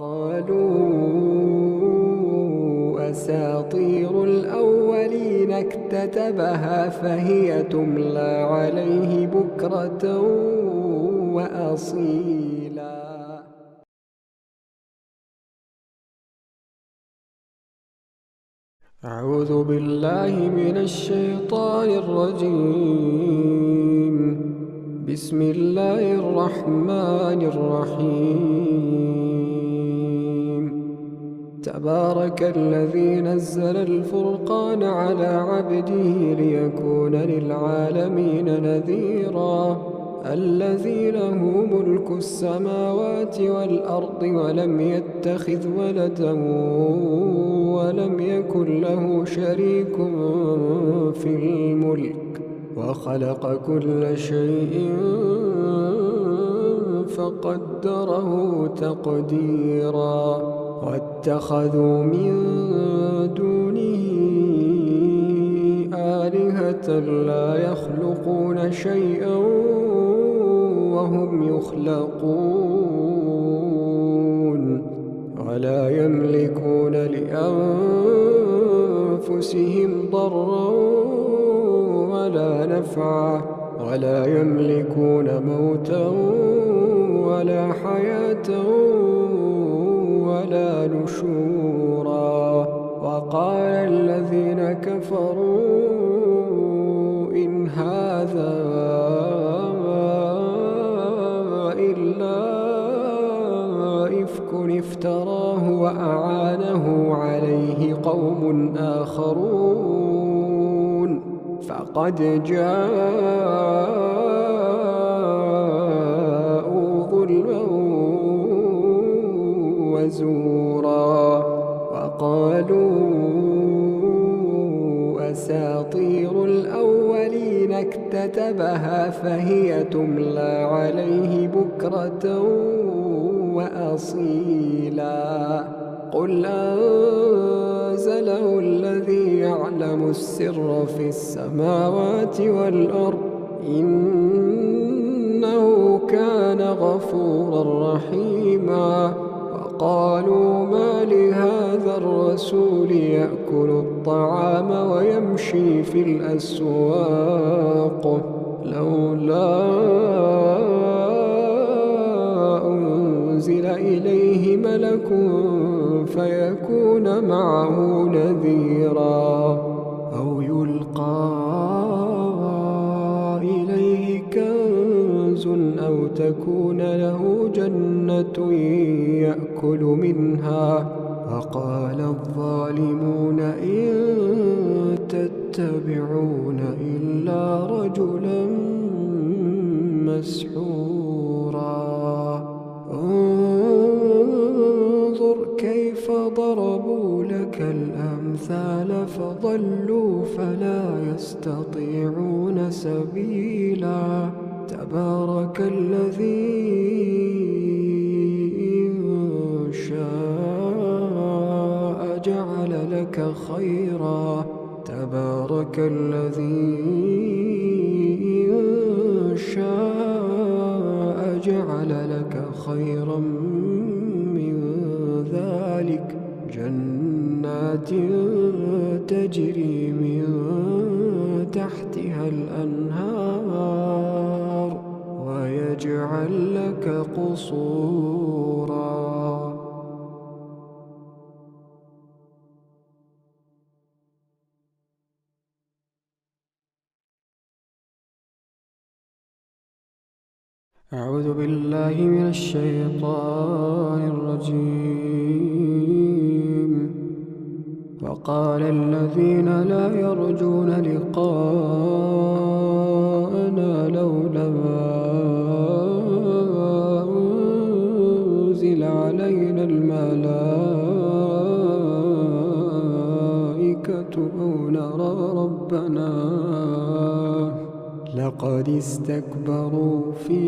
وقالوا أساطير الأولين اكتتبها فهي تملى عليه بكرة وأصيلا. أعوذ بالله من الشيطان الرجيم. بسم الله الرحمن الرحيم. تبارك الذي نزل الفرقان على عبده ليكون للعالمين نذيرا. الذي له ملك السماوات والأرض ولم يتخذ ولدا ولم يكن له شريك في الملك وخلق كل شيء فقدره تقديرا. واتخذوا من دونه آلهة لا يخلقون شيئا وهم يخلقون ولا يملكون لأنفسهم ضرا ولا نفعا ولا يملكون موتا ولا حياة ولا نشورا. وقال الذين كفروا إن هذا إلا إفك افتراه وأعانه عليه قوم آخرون فقد جاءوا ظلما وزورا. وقالوا أساطير الأولين اكتتبها فهي تملى عليه بكرة وأصيلا. قل أنزله الذي يعلم السر في السماوات والأرض إنه كان غفورا رحيما. وقالوا ما لهذا الرسول يأكل الطعام ويمشي في الأسواق لولا أنزل إليه ملك فيكون معه نذيرا أو يلقى إليه كنز أو تكون له جنة يأكل منها. وقال الظالمون إن تتبعون إلا رجلا مسحورا. انظر كيف ضربوا لك الأمثال فضلوا فلا يستطيعون سبيلا. تبارك الذي إن شاء جعل لك خيرا. تبارك الذي إن شاء جعل لك خيرا من ذلك جنات تجري من تحتها الأنهار ويجعل لك قصورا. أعوذ بالله من الشيطان الرجيم. وقال الذين لا يرجون لقاءنا لولا أنزل علينا الملائكة أو نرى ربنا لقد استكبروا في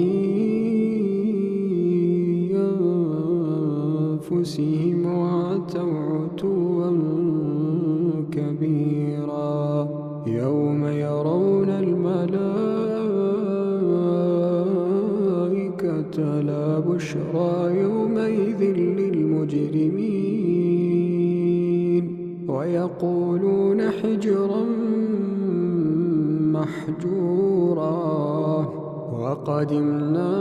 أنفسهم وعتوا عتوا كبيرا. يوم يرون الملائكة لا بشرى يومئذ للمجرمين للمجرمين ويقولون حجرا محجورا وقدمنا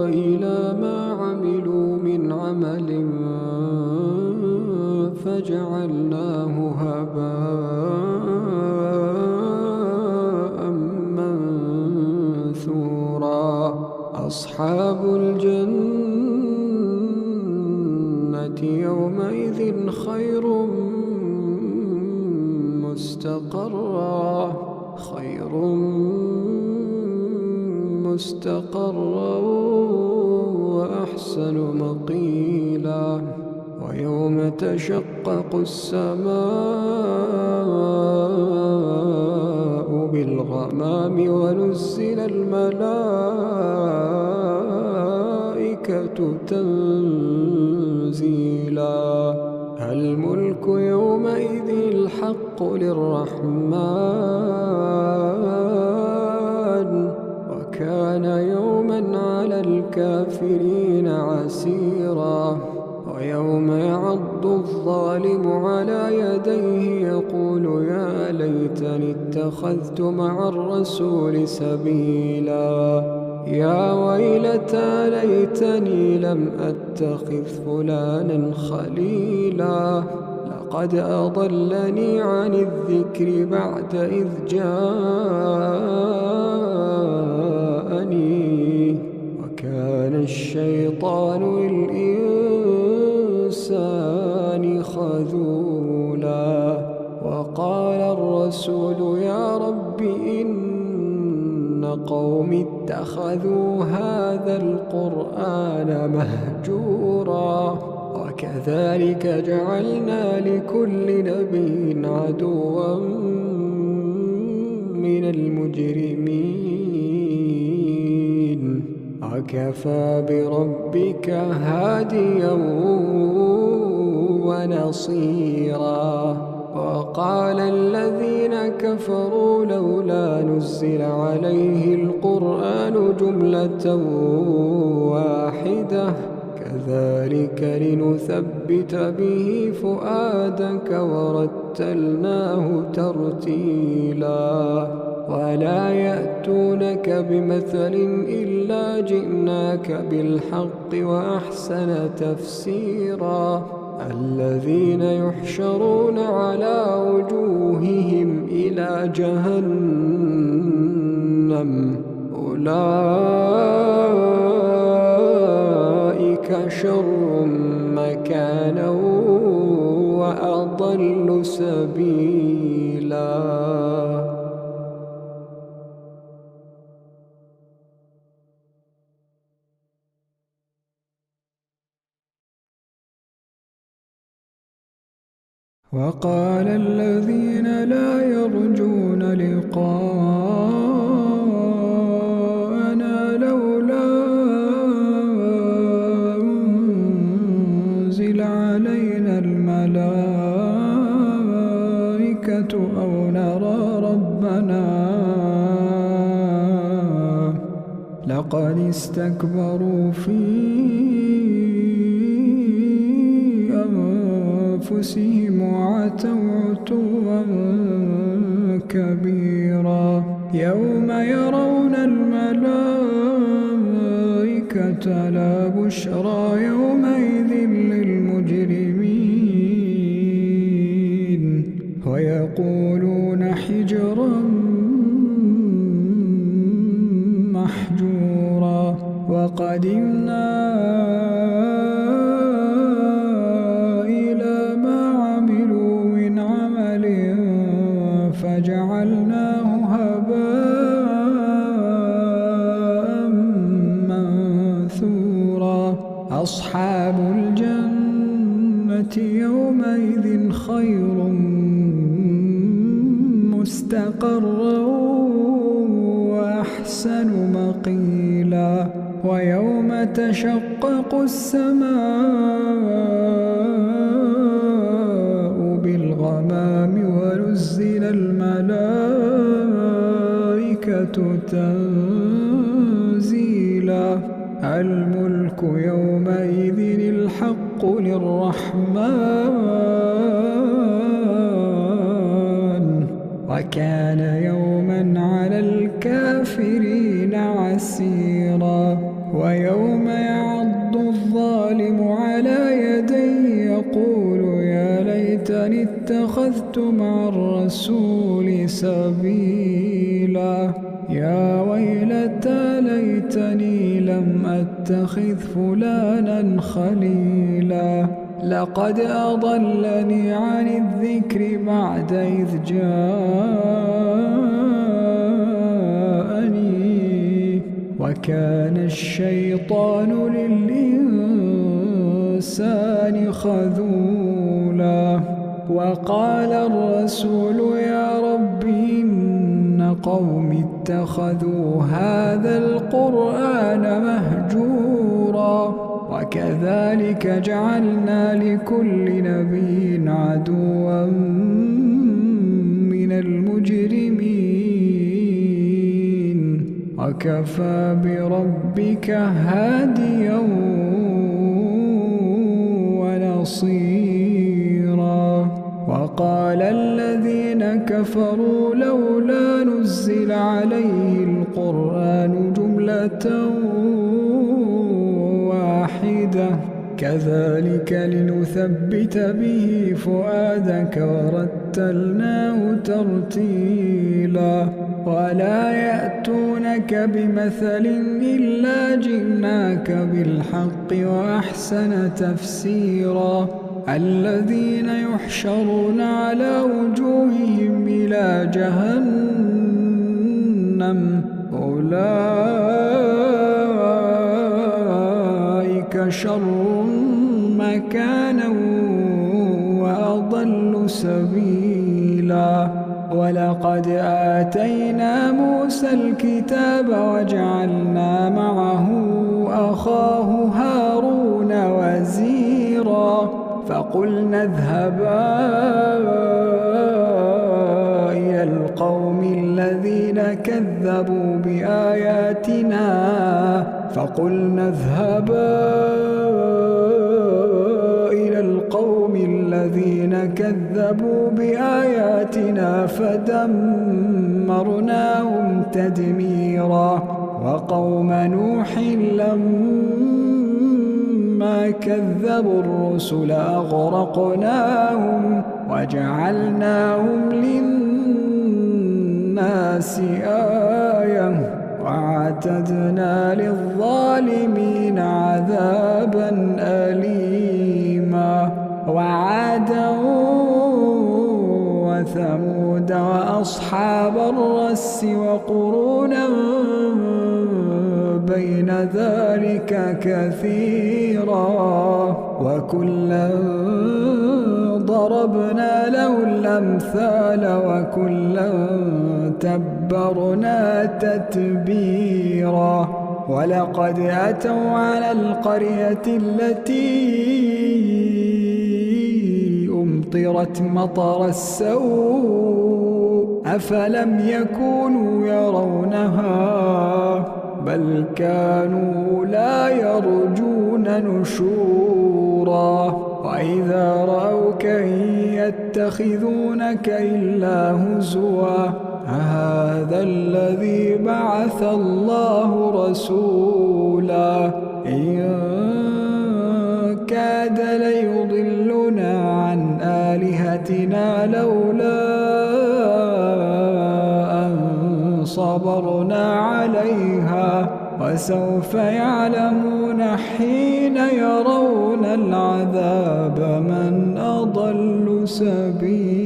إلى ما عملوا من عمل فجعلناه هباء منثورا أصحاب الجنة يومئذ خير مستقرا وأحسن مقيلا ويوم تشقق السماء بالغمام ونزل الملائكة تنزيلا الملك يومئذ الحق للرحمن وكان يوما على الكافرين عسيرا ويوم يعض الظالم على يديه يقول يا ليتني اتخذت مع الرسول سبيلا يا ويلتى ليتني لم أتخذ فلانا خليلا لقد أضلني عن الذكر بعد إذ جاءني وكان الشيطان للإنسان خذولا وقال الرسول يا رب إن قوم اتخذوا هذا القرآن مهجورا وكذلك جعلنا لكل نبي عدوا من المجرمين وكفى بربك هاديا ونصيرا وقال الذين كفروا لولا نزل عليه القرآن جملة واحدة كذلك لنثبت به فؤادك ورتلناه ترتيلا ولا يأتونك بمثل إلا جئناك بالحق وأحسن تفسيرا الذين يحشرون على وجوههم إلى جهنم أولئك شر مكانا وأضل سبيلا وقال الذين لا يرجون لقاءنا لولا أنزل علينا الملائكة أو نرى ربنا لقد استكبروا في أنفسهم وعتوا عتوا كبيرا يوم يرون الملائكة لا بشرى يومئذ للمجرمين ويقولون حجرا محجورا وقدمنا فجعلناه هباء منثورا أصحاب الجنة يومئذ خير مستقرا وأحسن مقيلا ويوم تشقق السماء بالغمام ونزل الملائكة تنزيلا الملك الملك يومئذ الحق للرحمن وكان يوما على الكافرين عسيرا ويوم يعض الظالم على يديه يقول يا ليتني اتخذت مع الرسول سبيلا يا ويلتى ليتني لم أتخذ فلانا خليلا لقد أضلني عن الذكر بعد إذ جاءني وكان الشيطان للإنسان خذولا وقال الرسول يا رب إن قوم اتخذوا هذا القرآن مهجورا وكذلك جعلنا لكل نبي عدوا من المجرمين وكفى بربك هاديا ونصيرا وقال الذين كفروا لولا نزل عليه القرآن جملة واحدة كذلك لنثبت به فؤادك ورتلناه ترتيلا ولا يأتونك بمثل إلا جئناك بالحق وأحسن تفسيرا الذين يحشرون على وجوههم إلى جهنم أولئك شر مكانا وأضل سبيلا ولقد آتينا موسى الكتاب وجعلنا معه أخاه هارون وزيرا فقلنا اذهبا إلى القوم الذين كذبوا بآياتنا فدمرناهم تدميرا وقوم نوح لما كذبوا الرسل أغرقناهم وجعلناهم للناس آية وأعتدنا للظالمين عذابا أليما وعادا وثمود وأصحاب الرس وقرونا بين ذلك كثيرا وكلا ضربنا له الأمثال وكلا تبرنا تتبيرا ولقد أتوا على القرية التي أمطرت مطر السوء أفلم يكونوا يرونها بل كانوا لا يرجون نشورا وإذا رأوك يتخذونك إلا هزوا هذا الذي بعث الله رسولا إن كاد ليضلنا عن آلهتنا لولا أن صبرنا عليها وسوف يعلمون حين يرون العذاب من أضل سبيلا.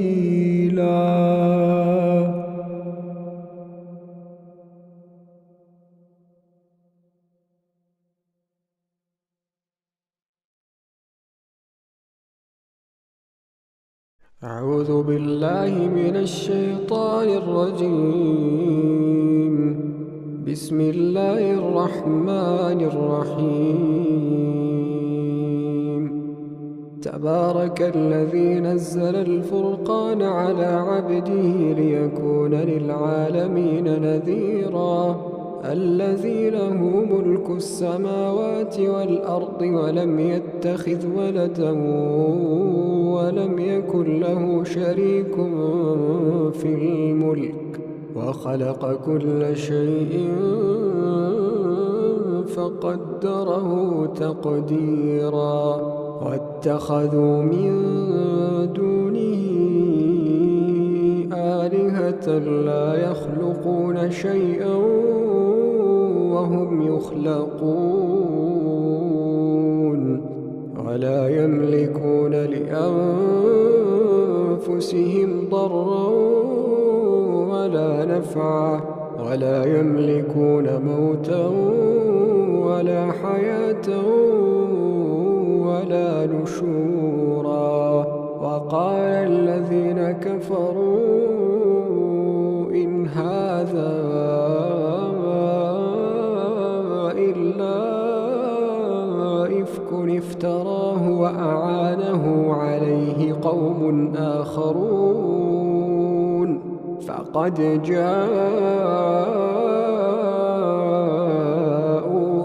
أعوذ بالله من الشيطان الرجيم. بسم الله الرحمن الرحيم. تبارك الذي نزل الفرقان على عبده ليكون للعالمين نذيرا. الذي له ملك السماوات والأرض ولم يتخذ ولدا ولم يكن له شريك في الملك وخلق كل شيء فقدره تقديرا واتخذوا من دونه آلهة لا يخلقون شيئا وهم يخلقون ولا يملكون لأنفسهم ضرا ولا نفعا ولا يملكون موتا ولا حياة ولا نشورا وقال الذين كفروا إن هذا إلا إفك افتراه وأعانه عليه قوم آخرون فقد جاءوا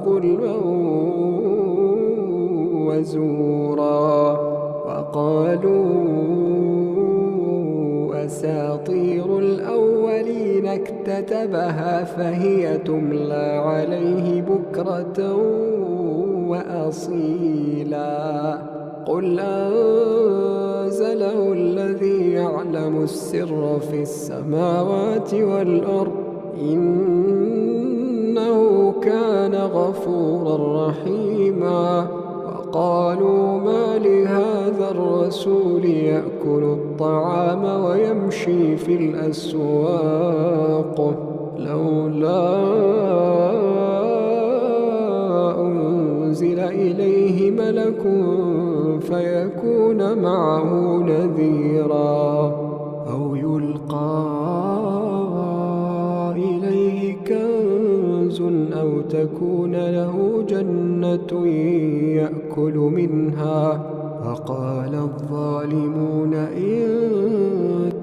ظلما وزورا وقالوا أساطير الأولين اكتتبها فهي تملى عليه بكرة وأصيلا قل أنزله الذي يعلم السر في السماوات والأرض إنه كان غفورا رحيما وقالوا ما لهذا الرسول يأكل الطعام ويمشي في الأسواق لولا أنزل إليه ملك فيكون معه نذيرا أو يلقى إليه كنز أو تكون له جنة يأكل منها وقال الظالمون إن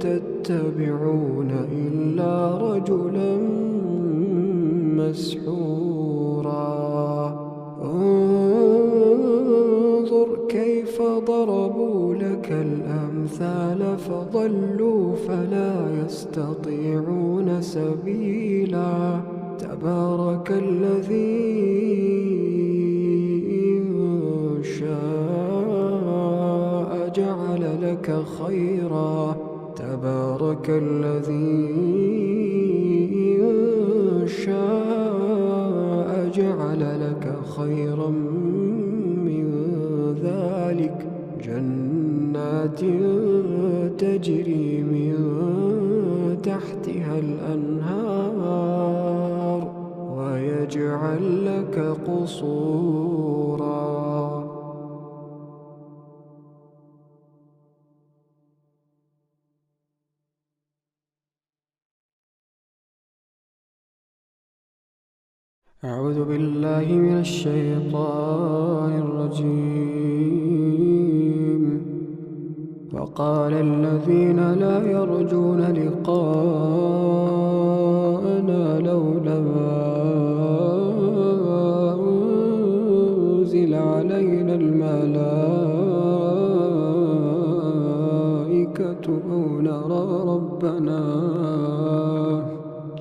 تتبعون إلا رجلا مسحورا انظر كيف ضربوا لك الأمثال فضلوا فلا يستطيعون سبيلا تبارك الذي إن شاء جعل لك خيرا تبارك الذي إن شاء جعل لك خيرا من ذلك جنات تجري من تحتها الأنهار ويجعل لك قصورا أعوذ بالله من الشيطان الرجيم وقال الذين لا يرجون لقاءنا لولا أنزل علينا الملائكة أو نرى ربنا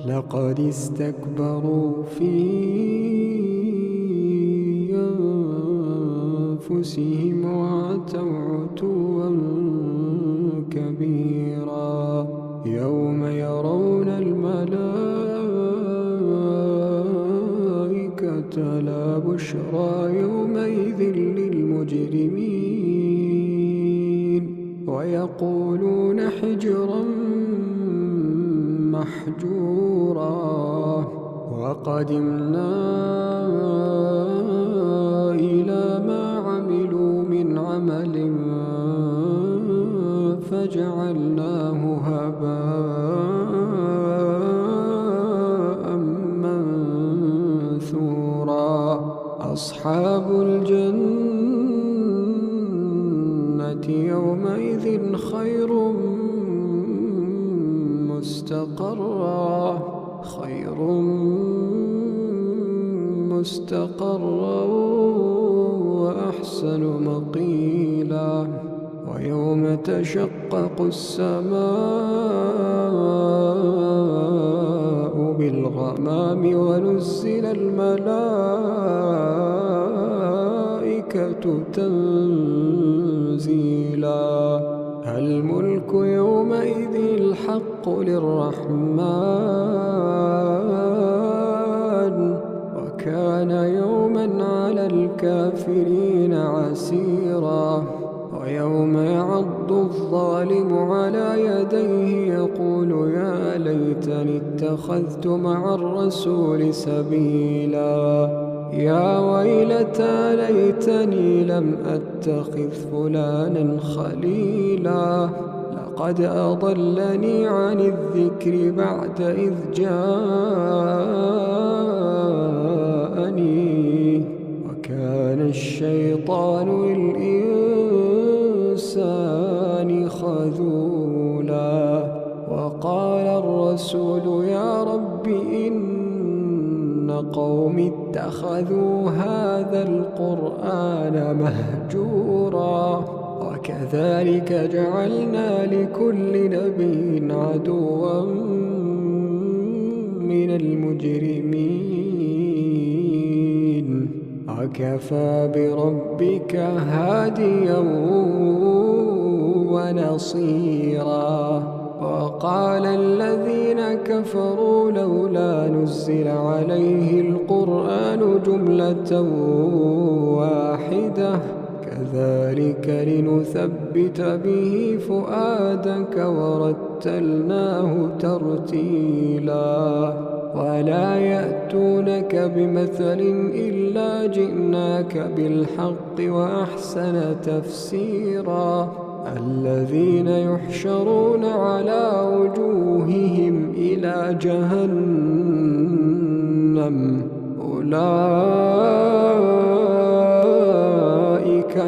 لقد استكبروا في أنفسهم وعتوا عتوا كبيرا يوم يرون الملائكة لا بشرى يومئذ للمجرمين ويقولون حجرا محجورا وقدمنا إلى ما عملوا من عمل فجعلناه هباء منثورا أصحاب الجنة يومئذ خير مستقرا خير مستقرا وأحسن مقيلا ويوم تشقق السماء بالغمام ونزل الملائكة تنزيلا الملك يومئذ الحق للرحمن وكان يوما على الكافرين عسيرا ويوم يعض الظالم على يديه يقول يا ليتني اتخذت مع الرسول سبيلا يا ويلتى ليتني لم أتخذ فلانا خليلا لقد أضلني عن الذكر بعد إذ جاءني وكان الشيطان للإنسان خذولا وقال الرسول يا رب إن قوم اتخذوا هذا القرآن مهجورا وكذلك جعلنا لكل نبي عدوا من المجرمين وكفى بربك هاديا ونصيرا وقال الذين كفروا لولا نزل عليه القرآن جملة واحدة كذلك لنثبت به فؤادك ورتلناه ترتيلا ولا يأتونك بمثل إلا جئناك بالحق وأحسن تفسيرا الذين يحشرون على وجوههم إلى جهنم أولئك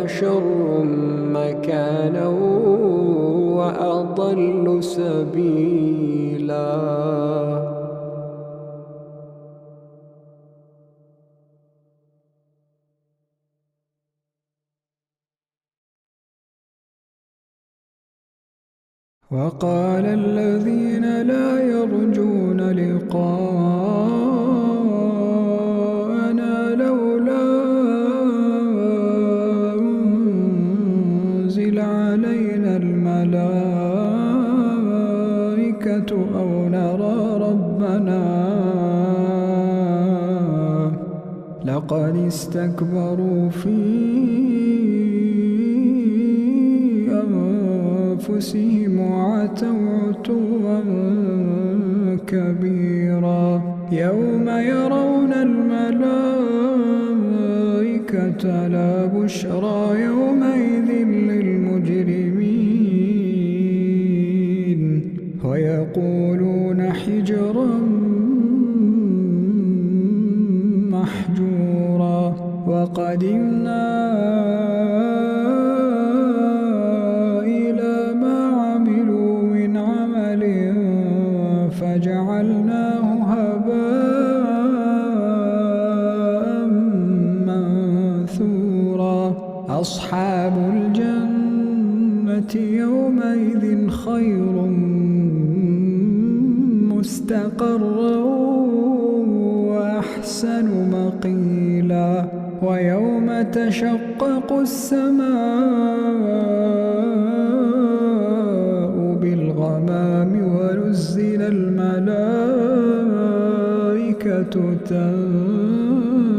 شر مكانا وأضل سبيلا وقال الذين لا يرجون لقاءنا لولا أنزل علينا الملائكة أو نرى ربنا لقد استكبروا في أنفسهم وعتوا عتوا كبيرا يوم يرون الملائكة لا بشرى يومئذ للمجرمين ويقولون حجرا محجورا وقدمنا فجعلناه هباء منثورا أصحاب الجنة يومئذ خير مستقرا وأحسن مقيلا ويوم تشقق السماء بالغمام ونزل الملائكة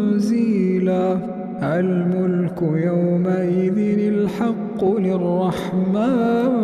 تنزيلا الملك يومئذ الحق للرحمن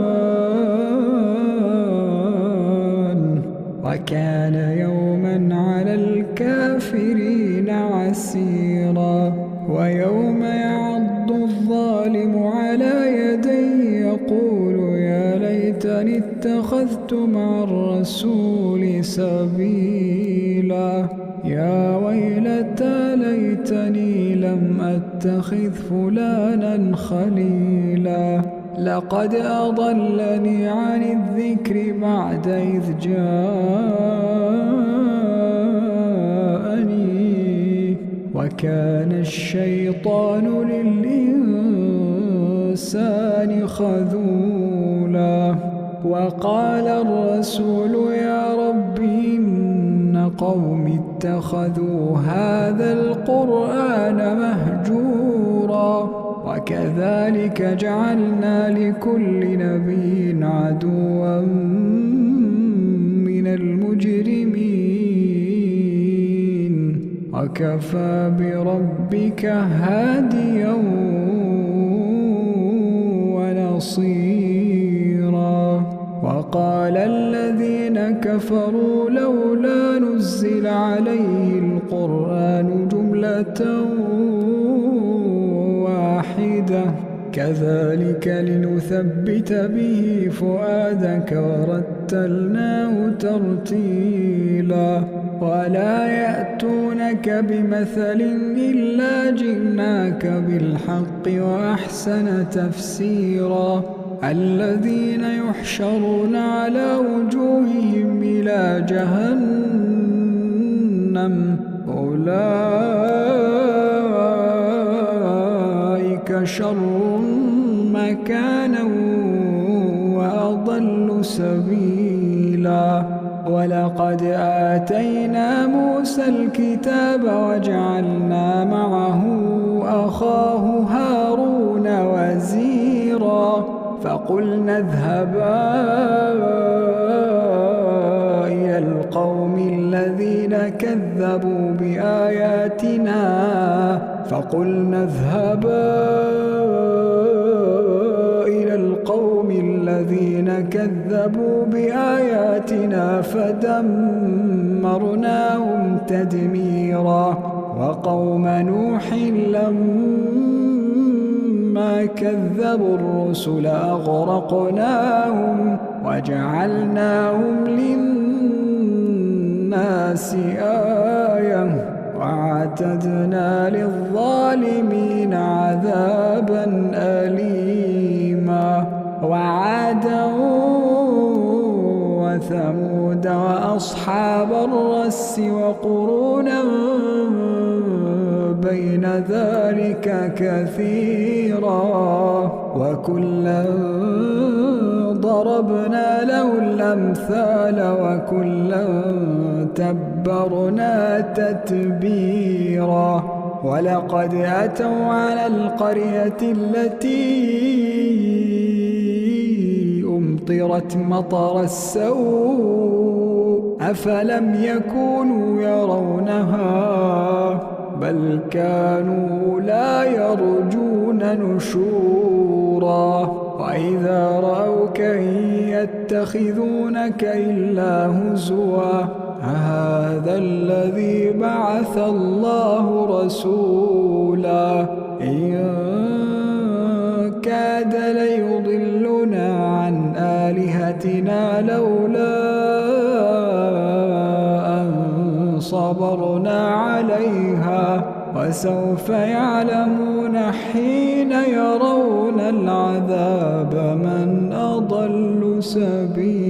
وكان يوما على الكافرين عسيرا ويوم يعض الظالم على يديه يقول يا ليتني اتخذت مع الرسول سبيلا يا ويلتى ليتني لم أتخذ فلانا خليلا لقد أضلني عن الذكر بعد إذ جاءني وكان الشيطان للإنسان خذولا وقال الرسول يا رب إن قوم اتخذوا هذا القرآن مهجورا وكذلك جعلنا لكل نبي عدوا من المجرمين وكفى بربك هاديا ونصيرا وقال الذين كفروا لولا نزل عليه القرآن جملة واحدة كذلك لنثبت به فؤادك ورتلناه ترتيلا ولا يأتونك بمثل إلا جئناك بالحق وأحسن تفسيرا الذين يحشرون على وجوههم إلى جهنم أولئك شر مكانا وأضل سبيلا ولقد آتينا موسى الكتاب وجعلنا معه أخاه هارون وزيرا فقلنا اذهبا إلى القوم الذين كذبوا بآياتنا فدمرناهم تدميرا وقوم نوح لما كذبوا الرسل أغرقناهم وجعلناهم للناس آية وأعتدنا للظالمين عذابا أليما وعادا وثمود وأصحاب الرس وقرونا بين ذلك كثيرا وكلا ضربنا له الأمثال وكلا تبرنا تتبيرا ولقد أتوا على القرية التي أمطرت مطر السوء أفلم يكونوا يرونها بل كانوا لا يرجون نشورا وإذا رأوك يتخذونك إلا هزوا هذا الذي بعث الله رسولا إن كاد ليضلنا عن آلهتنا لولا أن صبرنا عليها وسوف يعلمون حين يرون العذاب من أضل سبيلا.